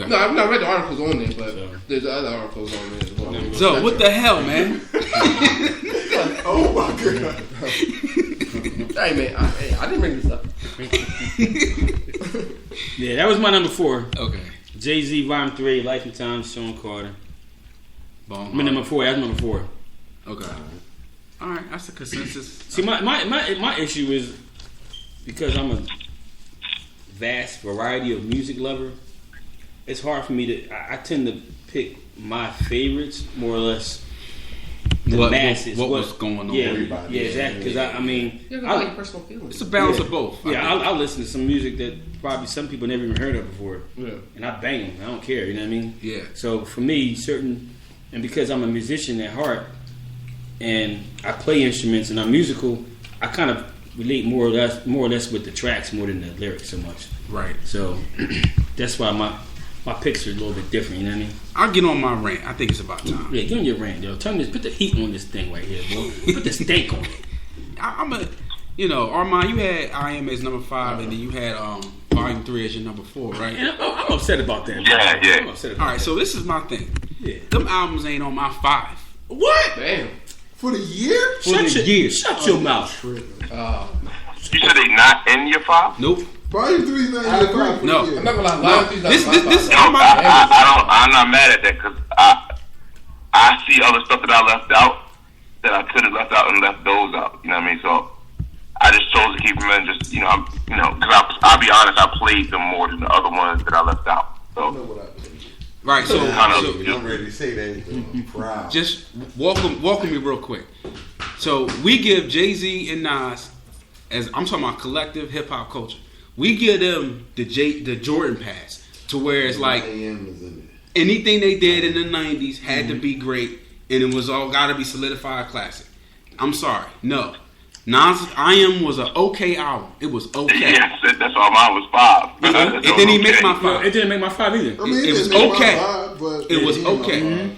Okay. No, I've not read the articles on there, but there's other articles on there as well. So what the hell, man? Oh my god! Hey man, I didn't bring this up. Yeah, that was my number 4. Okay. Jay-Z, Volume 3, Life and Times, Sean Carter. Bone My number 4. That's number 4. Okay. All right, that's a consensus. See, my issue is because I'm a vast variety of music lover. It's hard for me to. I tend to pick my favorites more or less. The masses. What was going on? Yeah, everybody. yeah, exactly. Because I mean, You have like personal feelings. It's a balance of both. Yeah, I'll listen to some music that probably some people never even heard of before. Yeah. And I bang them. I don't care. You know what I mean? Yeah. So for me, and because I'm a musician at heart, and I play instruments and I'm musical, I kind of relate more or less with the tracks more than the lyrics so much. Right. So that's why my picks are a little bit different. You know what I mean? I'll get on my rant. I think it's about time. Yeah, give me your rant, yo. Put the heat on this thing right here, boy. Put the steak on it. Armand, you had I Am as number 5, and then you had Volume 3 as your number 4, right? And I'm upset about that. Yeah. I'm upset about All right, so this is my thing. Yeah. Them albums ain't on my 5. What? Damn. For the year? Shut your mouth. You said they not in your 5? Nope. Volume 3 is not in your 5 for No. the year. I'm not gonna lie. This I'm not mad at that because I see other stuff that I left out that I could have left out and left those out. You know what I mean? So I just chose to keep them in. Just because I'll be honest, I played them more than the other ones that I left out. So Right, so I'm ready to say that. I'm proud. just welcome me real quick. So we give Jay-Z and Nas, as I'm talking about collective hip hop culture, we give them the Jordan pass to where it's like AM is in anything they did in the 90s had to be great, and it was all got to be solidified classic. I'm sorry, no. Nas I Am was an okay album. It was okay. yes, that's why mine was 5. It didn't even make my 5. It didn't make my 5 either. I mean, It was didn't make my okay. 5, but It was okay.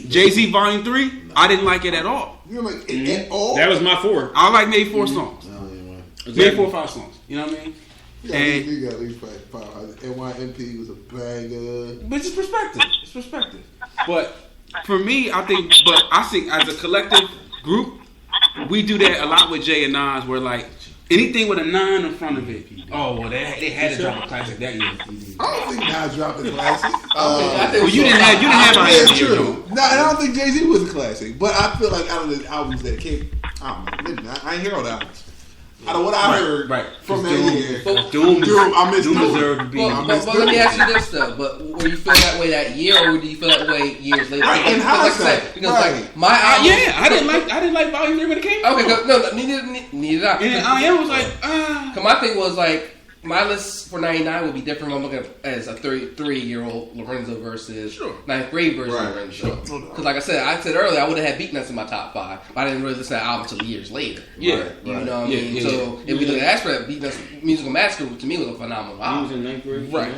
Jay-Z Volume 3, I didn't like it at all. You know, like at all. That was my 4. I like maybe 4 songs. No, yeah, man. Maybe 4 or 5 songs. You know what I mean? Yeah, And- you got at least 5. NYMP was a banger. But it's perspective. It's perspective. But for me, I think as a collective group, we do that a lot with Jay and Nas, where like anything with a 9 in front of it. Oh, well, they had to drop a classic that year. I don't think Nas dropped a classic. Well, you didn't have Yeah, IMP. true. No, and I don't think Jay-Z was a classic. But I feel like out of the albums that came, I don't know. I ain't hear all the albums. Out of what I heard from that year, Doom I missed Doom. deserved to be. But let me ask you this though. But were you feel that way that year, or do you feel that way years later? Right, in hindsight. Because Right. like my album, I didn't like Volume 3 when it came out. Okay, no, neither I. And I Am was like, Cause my thing was like my list for '99 would be different. When I'm looking at as a 33-year-old Lorenzo versus ninth grade version of Lorenzo. Because like I said earlier, I would have had Beatnuts in my top 5, but I didn't really listen to that album until years later. Yeah, You know what I mean? So if we look at that aspect, Beatnuts Musical Massacre to me was a phenomenal He album. was in 9th grade. Right.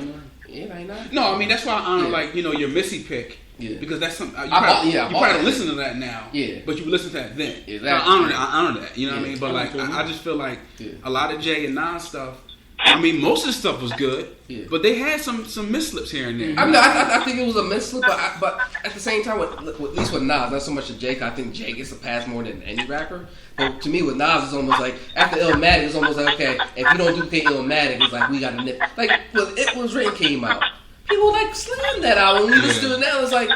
Yeah, 99. no, I mean that's why I honor your Missy pick. Yeah. Because that's something you I bought probably that. listen to that now. Yeah. But you listen to that then. Exactly. I honor that. You know what I mean? But like I just feel like a lot of Jay and Nas stuff. I mean, most of the stuff was good, but they had some misslips here and there. I mean, I think it was a mislip, but at the same time, at least with Nas, not so much with Jake. I think Jake gets a pass more than any rapper. But to me, with Nas, it's almost like after Illmatic, it's almost like okay, if you don't duplicate Illmatic, it's like we got to nip. Like when It Was Written came out, people like slammed that album. We just do it now. It's like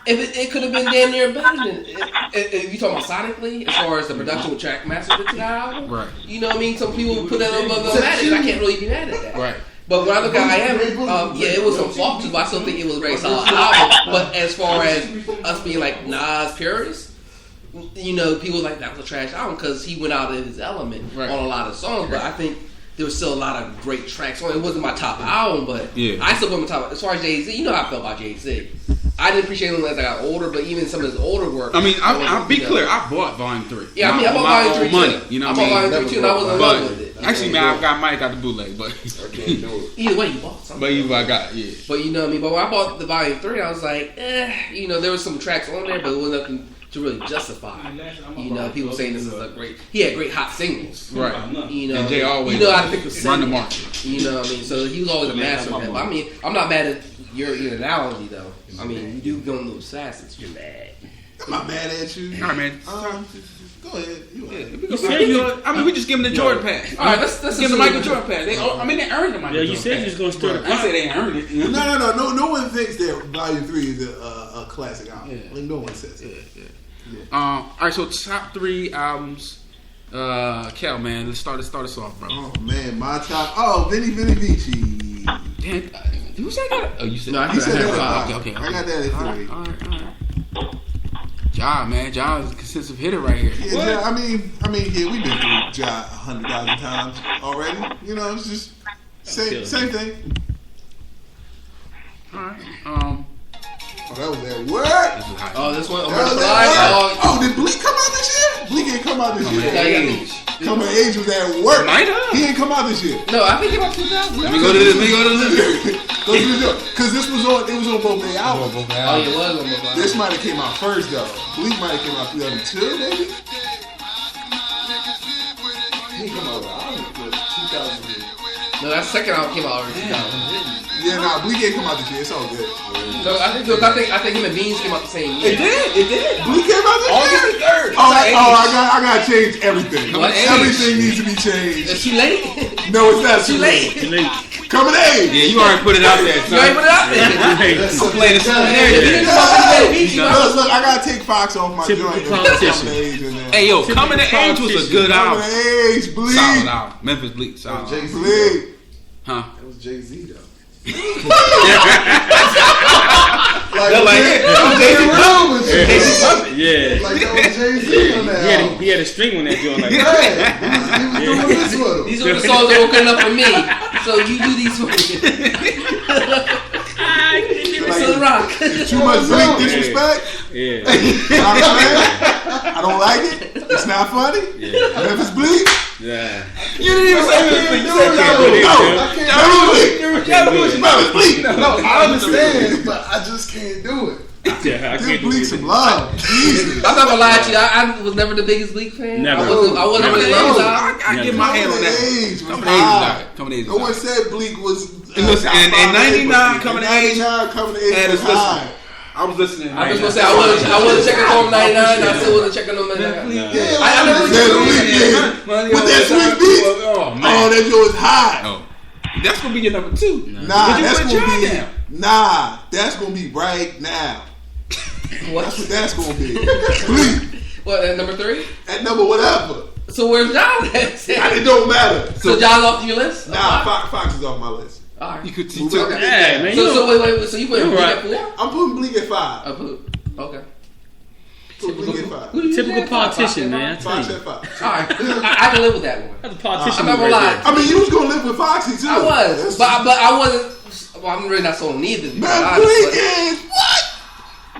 if it could have been damn near better than if you talking about sonically, as far as the production with Track Master did to that album. Right. You know what I mean? Some people put that above Illmatic. I can't really be mad at that. Right. But when I look at I Am, it was some flaw to it, but I still think it was a very solid album. But as far as us being like Nas purists, people like that was a trash album because he went out of his element on a lot of songs. But I think there was still a lot of great tracks on it. It wasn't my top album, but I still put him top. As far as Jay-Z, you know how I felt about Jay-Z. I didn't appreciate him as I got older, but even some of his older work. I mean, I'll be clear. I bought Volume 3. Yeah, I mean, I bought Volume 3 money, too. You know I what bought I mean? Volume 3 too, and I wasn't in love with it. Actually, man, I might have got the bootleg, but either way, you bought something. But either I got But you know what I mean. But when I bought the Volume 3, I was like, there was some tracks on there, but it wasn't nothing to really justify. People saying this is a great. He had great hot singles, right? And Jay always how to pick the run the market. You know what I mean. So he was always a master of that. But I mean, I'm not mad at your analogy though. I mean, you do go a little sassy. You're mad. I'm not mad at you. All right, man. Go ahead. We just give him the Jordan pass. All right, let's give him the Michael Jordan pass. They earned the Michael Jordan pass. You said you was going to stir the pot. I said they earned it. No one thinks that Volume 3 is a classic album. Yeah. Like, no one says it. Yeah. All right, so top 3 albums. Kel, man, let's start us off, bro. Oh man, my top. Oh, Vinny Vici. Damn, who said that? Oh, you said. No, He said that. Okay. I got that at 3. All right. Ja, man, Ja is a consistent hitter right here. Yeah, Ja, I mean, yeah, we've been through Ja 100,000 times already. You know, it's just same thing. All right. Oh, that was that word. Oh, this one. Oh, did Bleak come out this year? Bleak ain't come out this year. Coming of Age was at work. He ain't come out this year. No, I think about 2000. Let me go to this. Go to this. Because this was on. It was on both their albums. Oh, yeah, it was on both albums. This might have came out first though. Bleak might have came out 2002, maybe. He came out with 2000. No, that second album came out already. 2000. Yeah, Bleak ain't come out this year. It's all good. So I think him and Beans came out the same year. It did. Bleak came out this year. August 3rd. I gotta change everything. What Everything needs to be changed. Is she late? No, it's not Too late. Coming of Age. Yeah, you already put it out there. You already put it out there. I'm playing the song Look, I gotta take Fox off my joint. Hey, yo, Coming of Age was a good album. Coming of Age, Bleak. Solid album. Memphis Bleak. Solid. Bleak. Huh? That was Jay-Z though. Like that was Jay-Z on that album. He had a string on that joint like that. He was doing this with him. These are the songs that were good enough for me. So you do these for me. So rock. Too much Bleak disrespect. Yeah. I don't like it. It's not funny. Yeah. Memphis Bleak. Yeah. You didn't even say Memphis. Bleak. No, I understand, but I just can't do it. Yeah, I Give can't Bleak some love. Jesus. I'm not gonna lie to you. I was never the biggest Bleak fan. Never. I wasn't really loved out. I get my hand on that. Coming of Age. Coming of Age. No one said Bleak was. In 99, Coming of Age was high. I was listening. I was gonna say I wasn't checking on 99. I still wasn't checking on 99. I never checked. With that sweet beat. Oh, that joint was high. Oh, that's gonna be your number 2. Nah, that's gonna be right now. What? That's what that's gonna be. Bleak. What, at number 3? At number whatever. So where's John at? It don't matter. So John's off your list? Nah, Fox is off my list. All right. You could Okay. took Yeah, man. So wait. So you put Bleak at 4? I'm putting Bleak at 5. Okay. Put Bleak at 5. Who do you Typical think? politician, man. I tell Fox you. at 5. All right. I can live with that one. That's a politician. I'm not gonna lie. I mean, you was gonna live with Foxy too. I was, but I wasn't. Well, I'm really not sold on either. Man, Bleak is what?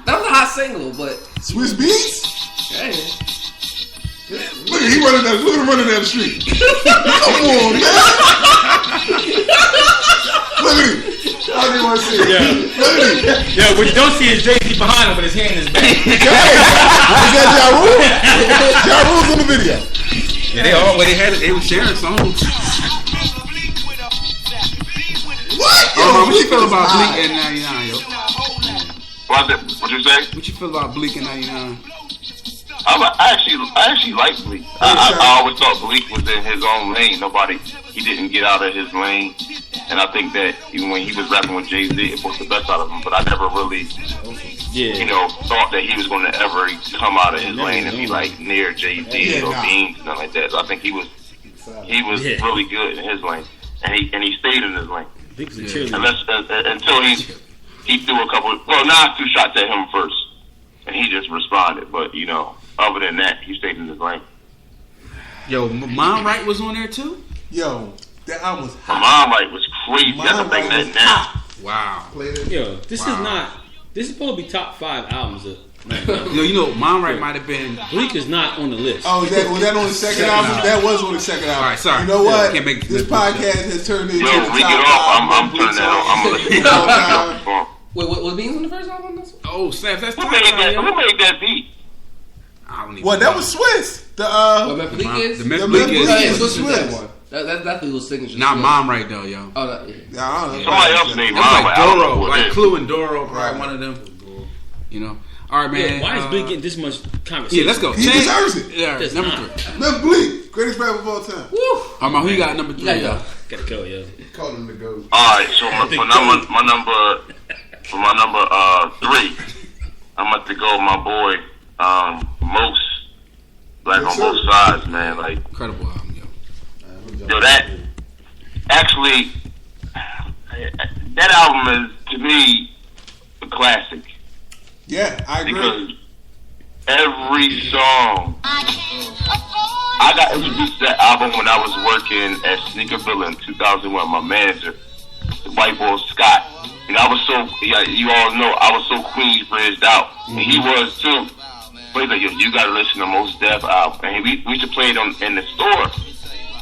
That was a hot single, but Swiss Beats? hey. Look at him running down the street. Come on, man. Look at him. I didn't want to see it. Yeah. Look at him. Yeah, what you don't see is Jay-Z behind him with his hand in his back. Is that Ja Rule? Ja Rule's in the video. Yeah, they were sharing songs. What? What you feel about Bleak at 99, yo? What you say? What you feel about Bleak at 99? I actually like Bleak. I always thought Bleak was in his own lane. He didn't get out of his lane. And I think that even when he was rapping with Jay-Z, it was the best out of him. But I never really, thought that he was going to ever come out of his lane and be like near Jay-Z or Beans and nothing like that. So I think he was really good in his lane, and he stayed in his lane. Until he threw a couple. Well, Nas threw shots at him first, and he just responded. But other than that, he stayed in his lane. Yo, Mom Right was on there too. Yo, that album was hot. Mom Right was crazy. That's the thing that now. Wow. Yo, this is supposed to be top 5 albums. Yo, Mom Right might have been. Bleak is not on the list. Oh, was that on the second album? That was on the second album. All right, sorry. You know what? Can't make This podcast has turned into Yo, the we top get off. 5 I'm turning that on. I'm listening to it. Wait, was Beans on the first album? Oh, snap! That's Who made that beat? I don't even Well, that was Swiss. The Memphis Bleak is? The Memphis Bleak is. was Swiss. That's definitely was signature. Not Mom Right though, yo. Oh, no, yeah. Yeah, I don't know. Somebody else named That's Mom like Right. Doro, like Clue and Doro, probably one of them. You know. All right, man. Yeah, why is Bleak getting this much conversation? Yeah, let's go. He deserves it. Yeah, Does number not. 3. Number Bleak, greatest rapper of all time. Woo! All right, who you got number 3, gotta yo? go. Gotta go, yo. Call him the GOAT. All right, so my number 3, I'm about to go with my boy Moose. Like Yes, on both sir. sides, man. Like Incredible album, yo. yo, that actually that album is to me a classic Yeah, I agree. because every song. I got introduced to that album when I was working at Sneakerville in 2001. My manager, the white boy Scott, and I was so, you all know, I was so Queensbridged out, and he was too. But he's like, yo, you gotta listen to Mos Def album, and we used to play it in the store,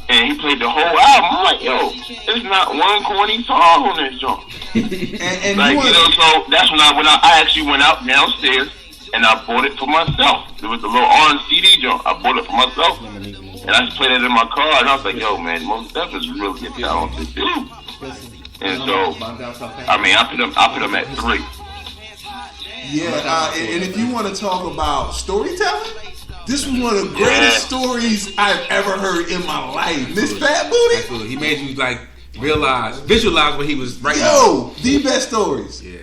and he played the whole album. I'm like, yo, there's not one corny song on this joint. And Like, you you know, so that's when I actually went out downstairs and I bought it for myself. There was a little orange CD joint. I bought it for myself. And I just played it in my car and I was like, yo, man, Mos Def is really a talented dude. And so, I mean, I put him at 3. Yeah, and if you want to talk about storytelling, this was one of the greatest stories I've ever heard in my life. Miss Fat Booty? Absolutely. He made you like visualize what he was writing. Yo, the best stories. Yeah.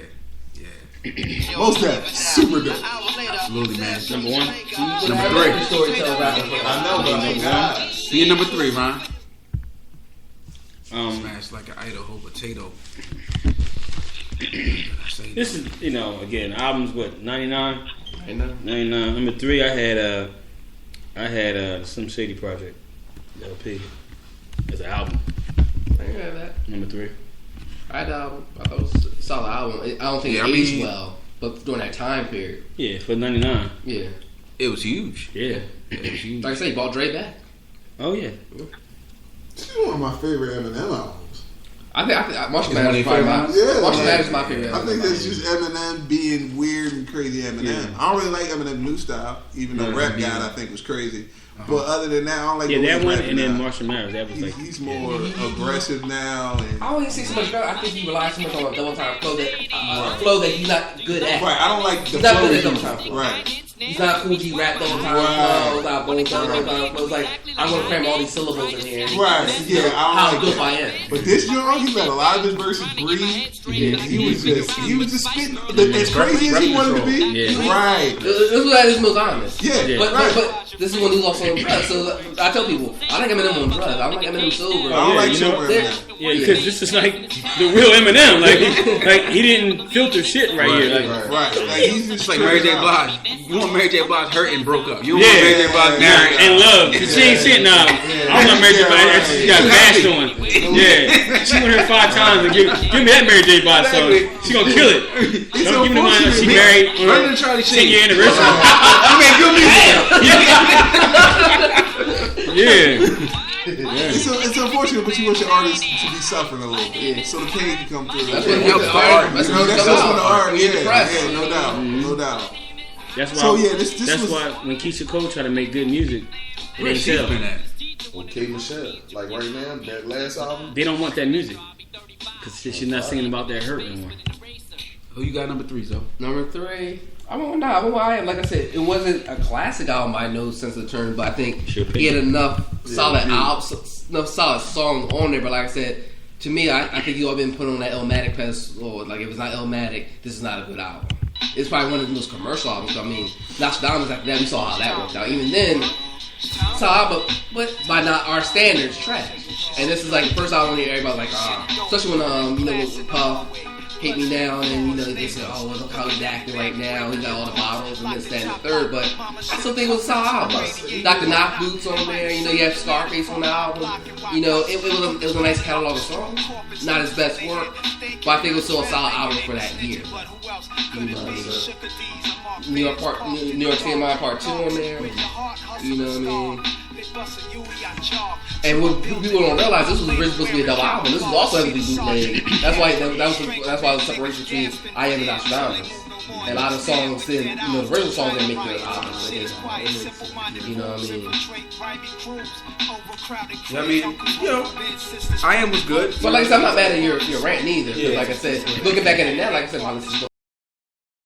Most of that, super dope. Absolutely, man. Number 1. Number 3. Storyteller rapper. I know, but I forgot. Be your number 3, Ron. Smash like an Idaho potato. This is, you know, again, albums, what, 99? 99. Number 3, I had Slim Shady Project, LP, as an album. I didn't have that. Number 3. I had the album. I thought it was a solid album. I don't think it aged well, but during that time period. Yeah, for 99. Yeah. It was huge. Yeah. It was huge. Like I say, he bought Dre back. Oh, yeah. This is one of my favorite Eminem albums. I think Marshall Is Mathers one is of probably your my favorite albums? Marshall Yeah, Mathers is my favorite. I think that's just Eminem being weird and crazy Eminem. Yeah. I don't really like Eminem's new style, even though Rap God I think was crazy. But other than that, I don't like Yeah, the way that he's one rapping and then now. Marshall Mathers. That was like... He's more aggressive now. And I don't even see so much. I think he relies so much on a double time flow that he's not good at. right, I don't like the He's not flow good at he double uses. time flow. Right. He's not cool G rap double time Right. flows, not boom double time flows. Like I'm gonna cram all these syllables in here. Right, This is yeah, I how don't like good that. I am. But this joint, he let a lot of his verses breathe. He was just spitting as crazy as he wanted to be. Yeah. Right. This was at his most honest. Yeah. But, Right. but this is when he lost on drugs. So I tell people, I like Eminem on drugs. I don't like Eminem sober. I don't Yeah, like you know, sober they're- Eminem. Yeah, because this is like the real Eminem. Like he didn't filter shit right here. Like, Right. Like, he's just It's like Mary J. straight up. Blige. You want Mary J. Blige hurt and broke up. You don't Yeah. want Mary J. Blige married and love, cause she ain't shit now. I don't want Mary J. Blige. She got bashed on. Yeah, she went here 5 times and give me that Mary J. Blige song. She gonna kill it. It's Don't give me the one unfortunate, she man. married on Run her to Charlie 10-year Sheen. anniversary. You made good music. Yeah. It's unfortunate, but you want your artists to be suffering a little bit, so the pain can come through. That's what helps the the art- art. that's You know, what that's it's when the about. art. When you're depressed. Yeah, no doubt, no doubt. That's why. So, yeah, this that's was- why when Keisha Cole tried to make good music, it Where's ain't she sell. been at? Okay, Michelle. Like right now, that last album. They don't want that music because she's not singing about that hurt anymore. Who you got number 3, so? Number 3. I won't lie. Like I said, it wasn't a classic album by no sense of the term, but I think Sure, he had enough solid songs on there. But like I said, to me, I think you all been put on that Illmatic pedestal. Like if it's not Illmatic, this is not a good album. It's probably one of the most commercial albums. I mean, Nostradamus after that, we saw how that worked out. Even then, solid, but by not our standards, trash. And this is like the first album where everybody's like, especially when with Puff. Hate Me Now, and they said, oh, look how he's acting right now. He got all the bottles and this, that, and the third. But I still think it was a solid album. Dr. Knock Boots on there. You have Scarface on the album. It was a nice catalog of songs. Not his best work, but I think it was still a solid album for that year. New York CMI Part 2 on there. You know what I mean? And what people don't realize, this was originally supposed to be a double album. This was also going to be bootleg. That's why the separation between I Am and Nostradamus. And a lot of songs didn't, the original songs didn't make the album. You know what I mean? I mean, I Am was good. But like I said, I'm not mad at your rant neither. Yeah. Like I said, looking back at it now, like I said, my list is